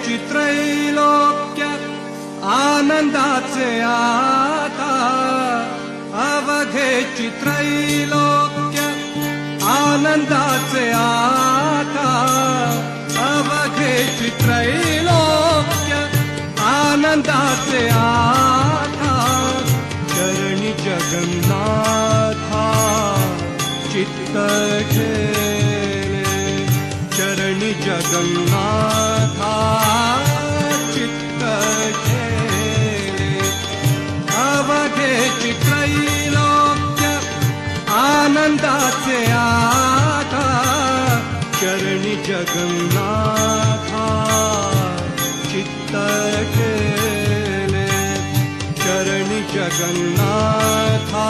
त्रैलोक्य आनंदाचे आता अवघेची त्रैलोक्य आनंदाचे आता अवघेची त्रैलोक्य आनंदाचे आता चरणी जगन्नाथा चित्त खेले चरणी जगन्नाथा चित्त खेले अवघेची त्रैलोक्य आनंदाचे आता चरणी जगन्नाथा चित्त खेले चरणी जगन्नाथा